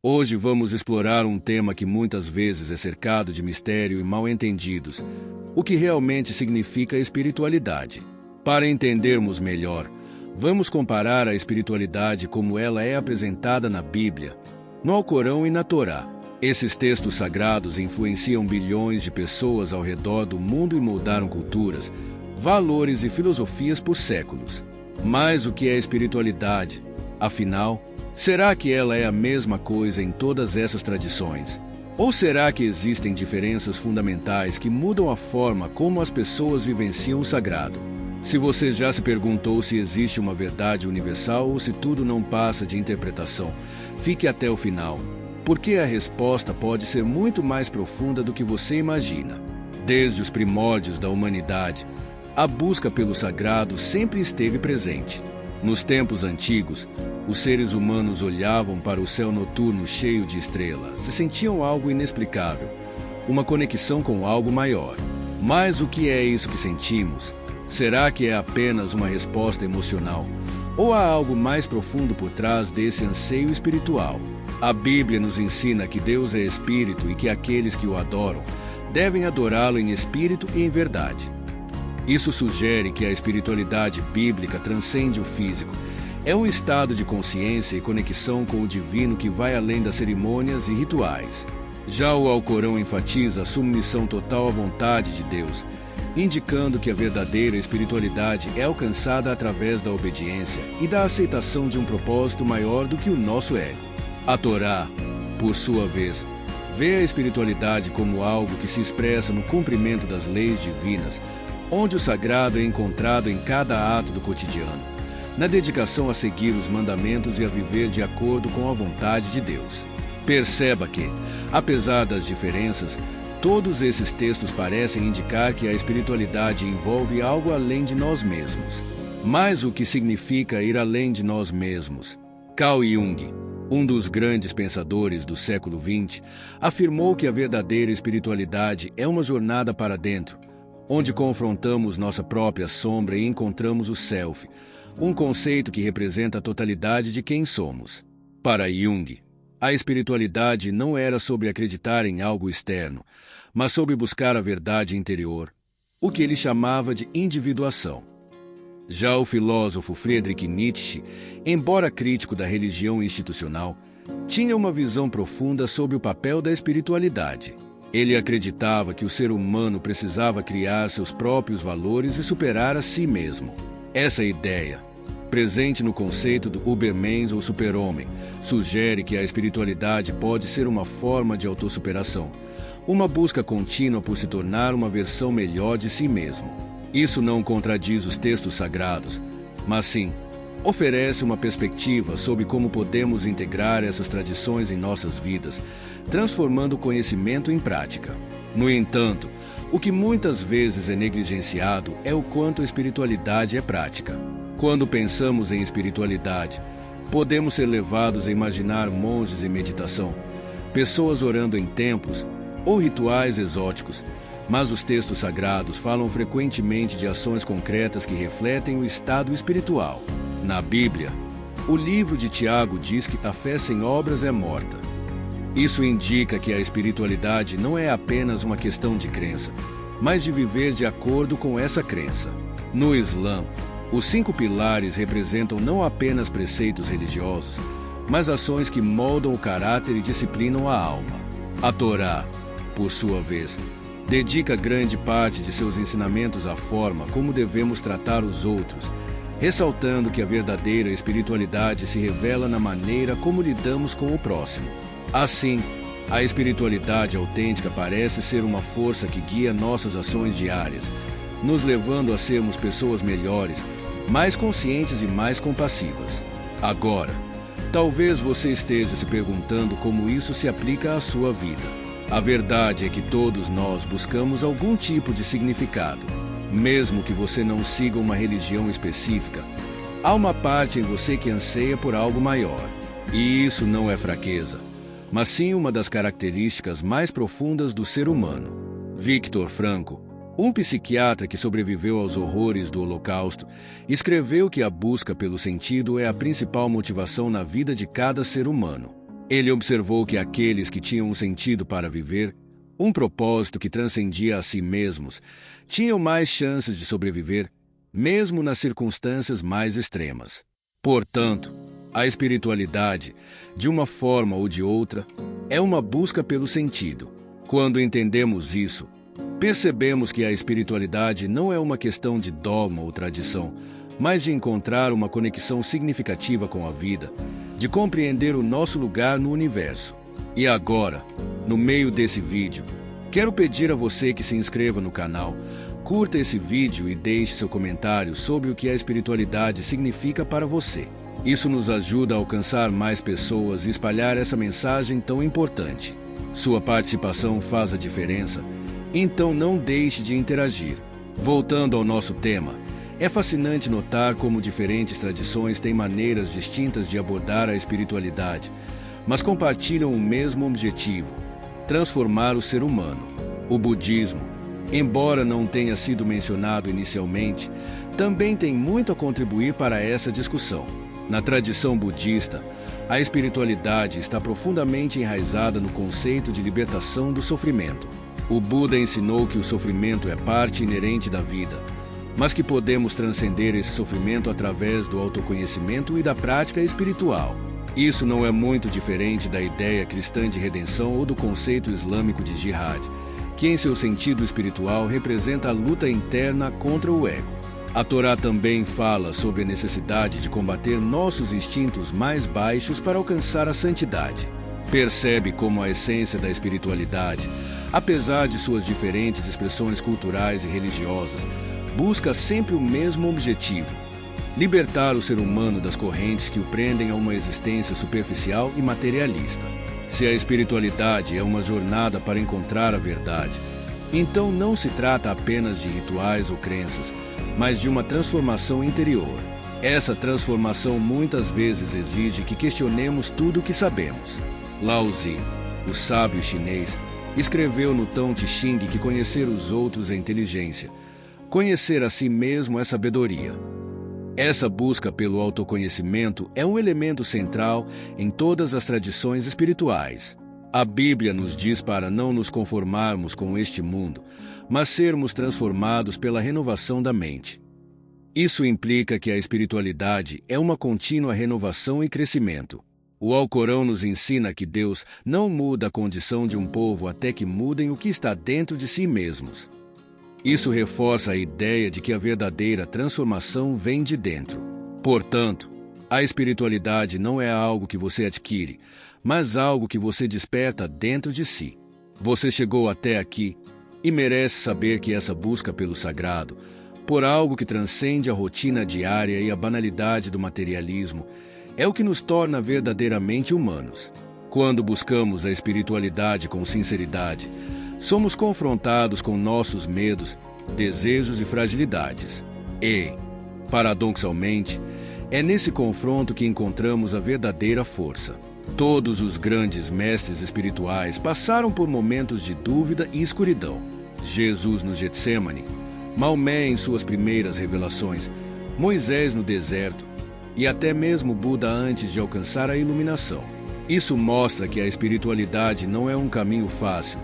Hoje vamos explorar um tema que muitas vezes é cercado de mistério e mal-entendidos: o que realmente significa espiritualidade. Para entendermos melhor, vamos comparar a espiritualidade como ela é apresentada na Bíblia, no Alcorão e na Torá. Esses textos sagrados influenciam bilhões de pessoas ao redor do mundo e moldaram culturas, valores e filosofias por séculos. Mas o que é espiritualidade? Afinal, será que ela é a mesma coisa em todas essas tradições? Ou será que existem diferenças fundamentais que mudam a forma como as pessoas vivenciam o sagrado? Se você já se perguntou se existe uma verdade universal ou se tudo não passa de interpretação, fique até o final, porque a resposta pode ser muito mais profunda do que você imagina. Desde os primórdios da humanidade, a busca pelo sagrado sempre esteve presente. Nos tempos antigos, os seres humanos olhavam para o céu noturno cheio de estrelas e sentiam algo inexplicável, uma conexão com algo maior. Mas o que é isso que sentimos? Será que é apenas uma resposta emocional? Ou há algo mais profundo por trás desse anseio espiritual? A Bíblia nos ensina que Deus é espírito e que aqueles que o adoram devem adorá-lo em espírito e em verdade. Isso sugere que a espiritualidade bíblica transcende o físico. É um estado de consciência e conexão com o divino que vai além das cerimônias e rituais. Já o Alcorão enfatiza a submissão total à vontade de Deus, indicando que a verdadeira espiritualidade é alcançada através da obediência e da aceitação de um propósito maior do que o nosso ego. A Torá, por sua vez, vê a espiritualidade como algo que se expressa no cumprimento das leis divinas, onde o sagrado é encontrado em cada ato do cotidiano, na dedicação a seguir os mandamentos e a viver de acordo com a vontade de Deus. Perceba que, apesar das diferenças, todos esses textos parecem indicar que a espiritualidade envolve algo além de nós mesmos. Mas o que significa ir além de nós mesmos? Carl Jung, um dos grandes pensadores do século XX, afirmou que a verdadeira espiritualidade é uma jornada para dentro, onde confrontamos nossa própria sombra e encontramos o Self, um conceito que representa a totalidade de quem somos. Para Jung, a espiritualidade não era sobre acreditar em algo externo, mas sobre buscar a verdade interior, o que ele chamava de individuação. Já o filósofo Friedrich Nietzsche, embora crítico da religião institucional, tinha uma visão profunda sobre o papel da espiritualidade. Ele acreditava que o ser humano precisava criar seus próprios valores e superar a si mesmo. Essa ideia, presente no conceito do Ubermensch ou super-homem, sugere que a espiritualidade pode ser uma forma de autossuperação, uma busca contínua por se tornar uma versão melhor de si mesmo. Isso não contradiz os textos sagrados, mas sim oferece uma perspectiva sobre como podemos integrar essas tradições em nossas vidas, transformando o conhecimento em prática. No entanto, o que muitas vezes é negligenciado é o quanto a espiritualidade é prática. Quando pensamos em espiritualidade, podemos ser levados a imaginar monges em meditação, pessoas orando em templos ou rituais exóticos, mas os textos sagrados falam frequentemente de ações concretas que refletem o estado espiritual. Na Bíblia, o livro de Tiago diz que a fé sem obras é morta. Isso indica que a espiritualidade não é apenas uma questão de crença, mas de viver de acordo com essa crença. No Islã, os 5 pilares representam não apenas preceitos religiosos, mas ações que moldam o caráter e disciplinam a alma. A Torá, por sua vez, dedica grande parte de seus ensinamentos à forma como devemos tratar os outros, ressaltando que a verdadeira espiritualidade se revela na maneira como lidamos com o próximo. Assim, a espiritualidade autêntica parece ser uma força que guia nossas ações diárias, nos levando a sermos pessoas melhores, mais conscientes e mais compassivas. Agora, talvez você esteja se perguntando como isso se aplica à sua vida. A verdade é que todos nós buscamos algum tipo de significado. Mesmo que você não siga uma religião específica, há uma parte em você que anseia por algo maior. E isso não é fraqueza, mas sim uma das características mais profundas do ser humano. Viktor Frankl, um psiquiatra que sobreviveu aos horrores do Holocausto, escreveu que a busca pelo sentido é a principal motivação na vida de cada ser humano. Ele observou que aqueles que tinham um sentido para viver, um propósito que transcendia a si mesmos, tinham mais chances de sobreviver, mesmo nas circunstâncias mais extremas. Portanto, a espiritualidade, de uma forma ou de outra, é uma busca pelo sentido. Quando entendemos isso, percebemos que a espiritualidade não é uma questão de dogma ou tradição, mas de encontrar uma conexão significativa com a vida, de compreender o nosso lugar no universo. E agora, no meio desse vídeo, quero pedir a você que se inscreva no canal, curta esse vídeo e deixe seu comentário sobre o que a espiritualidade significa para você. Isso nos ajuda a alcançar mais pessoas e espalhar essa mensagem tão importante. Sua participação faz a diferença, então não deixe de interagir. Voltando ao nosso tema, é fascinante notar como diferentes tradições têm maneiras distintas de abordar a espiritualidade, mas compartilham o mesmo objetivo: transformar o ser humano. O budismo, embora não tenha sido mencionado inicialmente, também tem muito a contribuir para essa discussão. Na tradição budista, a espiritualidade está profundamente enraizada no conceito de libertação do sofrimento. O Buda ensinou que o sofrimento é parte inerente da vida, mas que podemos transcender esse sofrimento através do autoconhecimento e da prática espiritual. Isso não é muito diferente da ideia cristã de redenção ou do conceito islâmico de jihad, que em seu sentido espiritual representa a luta interna contra o ego. A Torá também fala sobre a necessidade de combater nossos instintos mais baixos para alcançar a santidade. Percebe como a essência da espiritualidade, apesar de suas diferentes expressões culturais e religiosas, busca sempre o mesmo objetivo: libertar o ser humano das correntes que o prendem a uma existência superficial e materialista. Se a espiritualidade é uma jornada para encontrar a verdade, então não se trata apenas de rituais ou crenças, mas de uma transformação interior. Essa transformação muitas vezes exige que questionemos tudo o que sabemos. Lao Tzu, o sábio chinês, escreveu no Tao Te Ching que conhecer os outros é inteligência, conhecer a si mesmo é sabedoria. Essa busca pelo autoconhecimento é um elemento central em todas as tradições espirituais. A Bíblia nos diz para não nos conformarmos com este mundo, mas sermos transformados pela renovação da mente. Isso implica que a espiritualidade é uma contínua renovação e crescimento. O Alcorão nos ensina que Deus não muda a condição de um povo até que mudem o que está dentro de si mesmos. Isso reforça a ideia de que a verdadeira transformação vem de dentro. Portanto, a espiritualidade não é algo que você adquire, mas algo que você desperta dentro de si. Você chegou até aqui e merece saber que essa busca pelo sagrado, por algo que transcende a rotina diária e a banalidade do materialismo, é o que nos torna verdadeiramente humanos. Quando buscamos a espiritualidade com sinceridade, somos confrontados com nossos medos, desejos e fragilidades. E, paradoxalmente, é nesse confronto que encontramos a verdadeira força. Todos os grandes mestres espirituais passaram por momentos de dúvida e escuridão. Jesus no Getsemane, Maomé em suas primeiras revelações, Moisés no deserto e até mesmo Buda antes de alcançar a iluminação. Isso mostra que a espiritualidade não é um caminho fácil,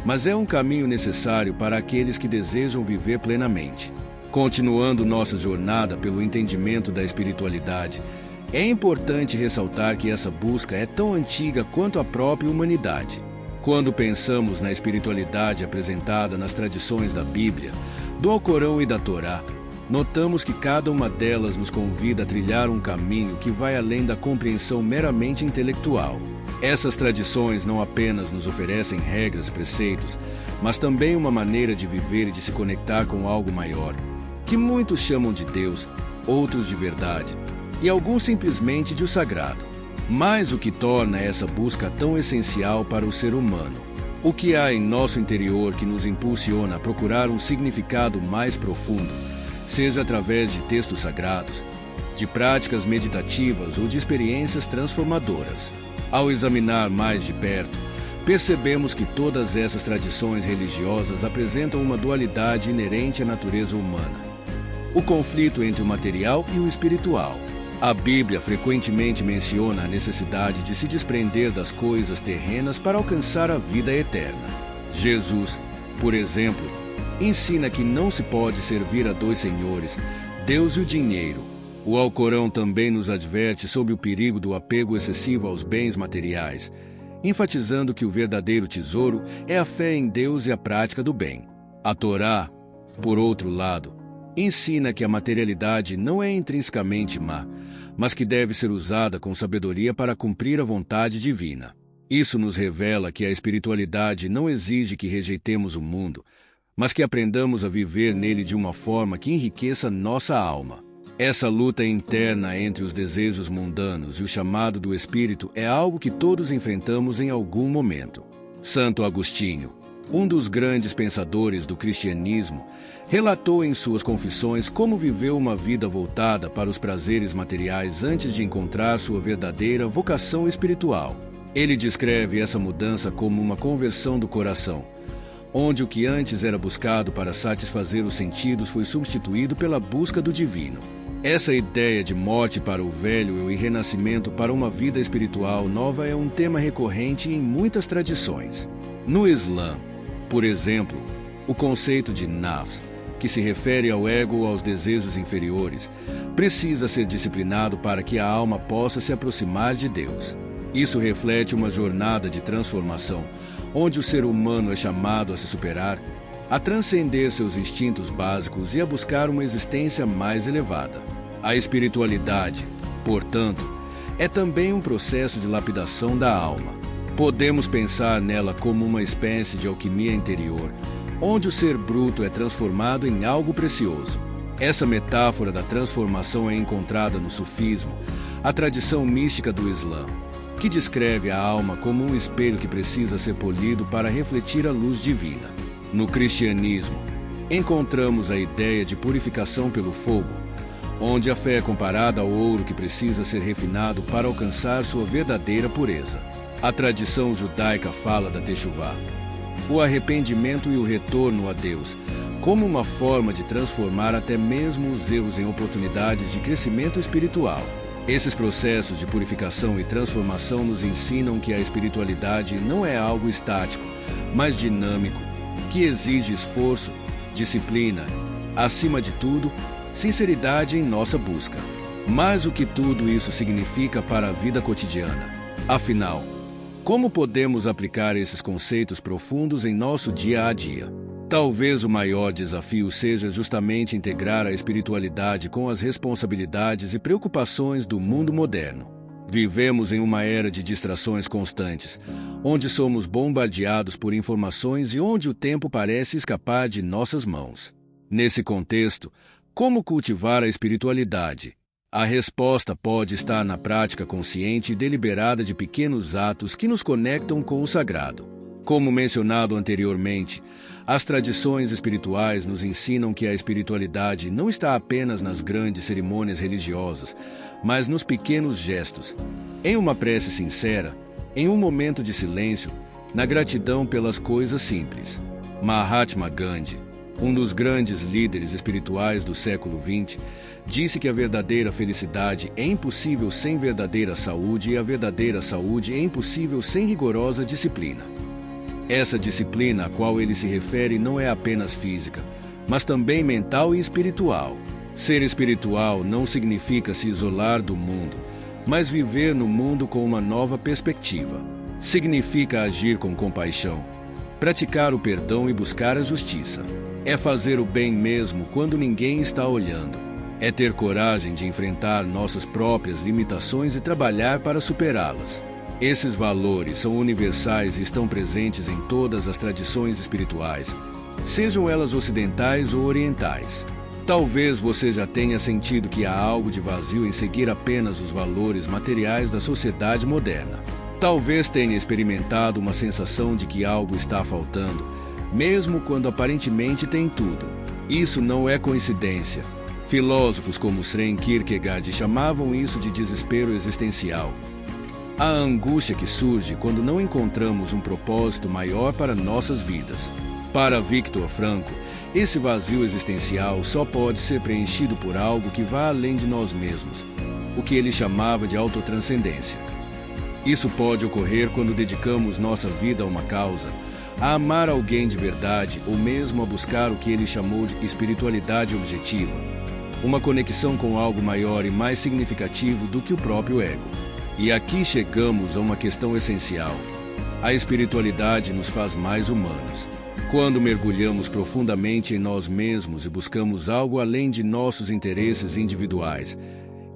mas é um caminho necessário para aqueles que desejam viver plenamente. Continuando nossa jornada pelo entendimento da espiritualidade, é importante ressaltar que essa busca é tão antiga quanto a própria humanidade. Quando pensamos na espiritualidade apresentada nas tradições da Bíblia, do Alcorão e da Torá, notamos que cada uma delas nos convida a trilhar um caminho que vai além da compreensão meramente intelectual. Essas tradições não apenas nos oferecem regras e preceitos, mas também uma maneira de viver e de se conectar com algo maior, que muitos chamam de Deus, outros de verdade, e alguns simplesmente de o sagrado. Mas o que torna essa busca tão essencial para o ser humano? O que há em nosso interior que nos impulsiona a procurar um significado mais profundo, seja através de textos sagrados, de práticas meditativas ou de experiências transformadoras? Ao examinar mais de perto, percebemos que todas essas tradições religiosas apresentam uma dualidade inerente à natureza humana: o conflito entre o material e o espiritual. A Bíblia frequentemente menciona a necessidade de se desprender das coisas terrenas para alcançar a vida eterna. Jesus, por exemplo, ensina que não se pode servir a dois senhores, Deus e o dinheiro. O Alcorão também nos adverte sobre o perigo do apego excessivo aos bens materiais, enfatizando que o verdadeiro tesouro é a fé em Deus e a prática do bem. A Torá, por outro lado, ensina que a materialidade não é intrinsecamente má, mas que deve ser usada com sabedoria para cumprir a vontade divina. Isso nos revela que a espiritualidade não exige que rejeitemos o mundo, mas que aprendamos a viver nele de uma forma que enriqueça nossa alma. Essa luta interna entre os desejos mundanos e o chamado do Espírito é algo que todos enfrentamos em algum momento. Santo Agostinho, um dos grandes pensadores do cristianismo, relatou em suas confissões como viveu uma vida voltada para os prazeres materiais antes de encontrar sua verdadeira vocação espiritual. Ele descreve essa mudança como uma conversão do coração, onde o que antes era buscado para satisfazer os sentidos foi substituído pela busca do divino. Essa ideia de morte para o velho eu e renascimento para uma vida espiritual nova é um tema recorrente em muitas tradições. No Islã, por exemplo, o conceito de nafs, que se refere ao ego ou aos desejos inferiores, precisa ser disciplinado para que a alma possa se aproximar de Deus. Isso reflete uma jornada de transformação, onde o ser humano é chamado a se superar, a transcender seus instintos básicos e a buscar uma existência mais elevada. A espiritualidade, portanto, é também um processo de lapidação da alma. Podemos pensar nela como uma espécie de alquimia interior, onde o ser bruto é transformado em algo precioso. Essa metáfora da transformação é encontrada no sufismo, a tradição mística do Islã, que descreve a alma como um espelho que precisa ser polido para refletir a luz divina. No cristianismo, encontramos a ideia de purificação pelo fogo, onde a fé é comparada ao ouro que precisa ser refinado para alcançar sua verdadeira pureza. A tradição judaica fala da Teshuvá, o arrependimento e o retorno a Deus, como uma forma de transformar até mesmo os erros em oportunidades de crescimento espiritual. Esses processos de purificação e transformação nos ensinam que a espiritualidade não é algo estático, mas dinâmico, que exige esforço, disciplina, acima de tudo, sinceridade em nossa busca. Mas o que tudo isso significa para a vida cotidiana? Afinal, como podemos aplicar esses conceitos profundos em nosso dia a dia? Talvez o maior desafio seja justamente integrar a espiritualidade com as responsabilidades e preocupações do mundo moderno. Vivemos em uma era de distrações constantes, onde somos bombardeados por informações e onde o tempo parece escapar de nossas mãos. Nesse contexto, como cultivar a espiritualidade? A resposta pode estar na prática consciente e deliberada de pequenos atos que nos conectam com o sagrado. Como mencionado anteriormente, as tradições espirituais nos ensinam que a espiritualidade não está apenas nas grandes cerimônias religiosas, mas nos pequenos gestos, em uma prece sincera, em um momento de silêncio, na gratidão pelas coisas simples. Mahatma Gandhi, um dos grandes líderes espirituais do século XX, disse que a verdadeira felicidade é impossível sem verdadeira saúde e a verdadeira saúde é impossível sem rigorosa disciplina. Essa disciplina a qual ele se refere não é apenas física, mas também mental e espiritual. Ser espiritual não significa se isolar do mundo, mas viver no mundo com uma nova perspectiva. Significa agir com compaixão, praticar o perdão e buscar a justiça. É fazer o bem mesmo quando ninguém está olhando. É ter coragem de enfrentar nossas próprias limitações e trabalhar para superá-las. Esses valores são universais e estão presentes em todas as tradições espirituais, sejam elas ocidentais ou orientais. Talvez você já tenha sentido que há algo de vazio em seguir apenas os valores materiais da sociedade moderna. Talvez tenha experimentado uma sensação de que algo está faltando, mesmo quando aparentemente tem tudo. Isso não é coincidência. Filósofos como Søren Kierkegaard chamavam isso de desespero existencial. A angústia que surge quando não encontramos um propósito maior para nossas vidas. Para Viktor Frankl, esse vazio existencial só pode ser preenchido por algo que vá além de nós mesmos, o que ele chamava de autotranscendência. Isso pode ocorrer quando dedicamos nossa vida a uma causa, a amar alguém de verdade ou mesmo a buscar o que ele chamou de espiritualidade objetiva, uma conexão com algo maior e mais significativo do que o próprio ego. E aqui chegamos a uma questão essencial. A espiritualidade nos faz mais humanos. Quando mergulhamos profundamente em nós mesmos e buscamos algo além de nossos interesses individuais,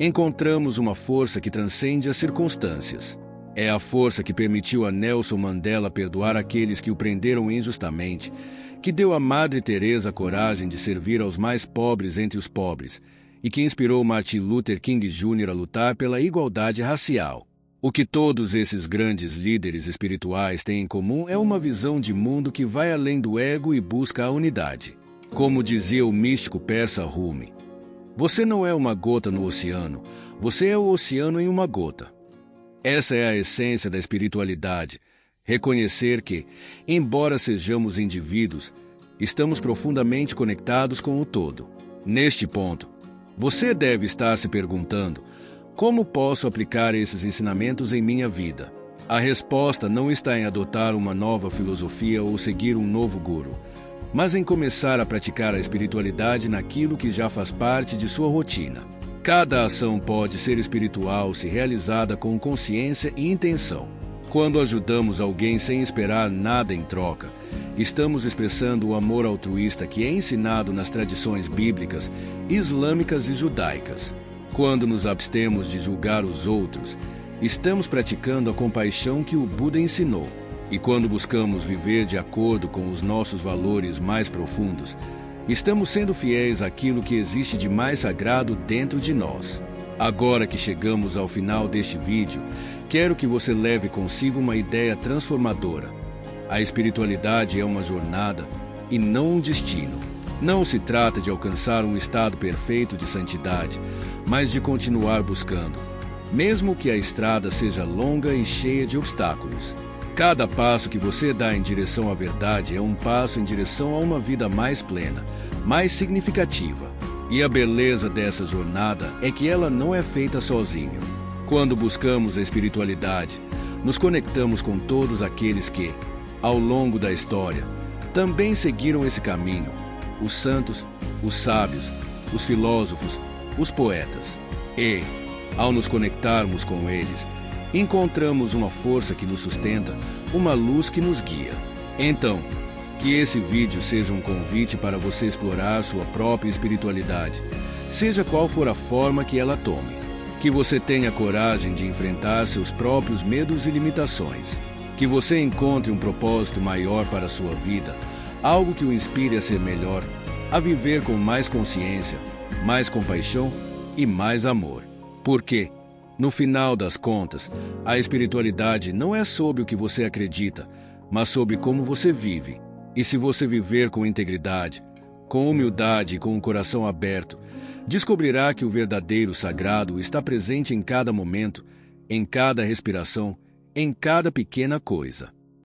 encontramos uma força que transcende as circunstâncias. É a força que permitiu a Nelson Mandela perdoar aqueles que o prenderam injustamente, que deu a Madre Teresa a coragem de servir aos mais pobres entre os pobres, e que inspirou Martin Luther King Jr. a lutar pela igualdade racial. O que todos esses grandes líderes espirituais têm em comum é uma visão de mundo que vai além do ego e busca a unidade. Como dizia o místico persa Rumi, você não é uma gota no oceano, você é o oceano em uma gota. Essa é a essência da espiritualidade, reconhecer que, embora sejamos indivíduos, estamos profundamente conectados com o todo. Neste ponto, você deve estar se perguntando: como posso aplicar esses ensinamentos em minha vida? A resposta não está em adotar uma nova filosofia ou seguir um novo guru, mas em começar a praticar a espiritualidade naquilo que já faz parte de sua rotina. Cada ação pode ser espiritual se realizada com consciência e intenção. Quando ajudamos alguém sem esperar nada em troca, estamos expressando o amor altruísta que é ensinado nas tradições bíblicas, islâmicas e judaicas. Quando nos abstemos de julgar os outros, estamos praticando a compaixão que o Buda ensinou. E quando buscamos viver de acordo com os nossos valores mais profundos, estamos sendo fiéis àquilo que existe de mais sagrado dentro de nós. Agora que chegamos ao final deste vídeo, quero que você leve consigo uma ideia transformadora. A espiritualidade é uma jornada e não um destino. Não se trata de alcançar um estado perfeito de santidade, mas de continuar buscando, mesmo que a estrada seja longa e cheia de obstáculos. Cada passo que você dá em direção à verdade é um passo em direção a uma vida mais plena, mais significativa. E a beleza dessa jornada é que ela não é feita sozinho. Quando buscamos a espiritualidade, nos conectamos com todos aqueles que, ao longo da história, também seguiram esse caminho: os santos, os sábios, os filósofos, os poetas. E, ao nos conectarmos com eles, encontramos uma força que nos sustenta, uma luz que nos guia. Então, que esse vídeo seja um convite para você explorar sua própria espiritualidade, seja qual for a forma que ela tome. Que você tenha coragem de enfrentar seus próprios medos e limitações. Que você encontre um propósito maior para a sua vida, algo que o inspire a ser melhor, a viver com mais consciência, mais compaixão e mais amor. Porque, no final das contas, a espiritualidade não é sobre o que você acredita, mas sobre como você vive. E se você viver com integridade, com humildade e com o coração aberto, descobrirá que o verdadeiro sagrado está presente em cada momento, em cada respiração, em cada pequena coisa.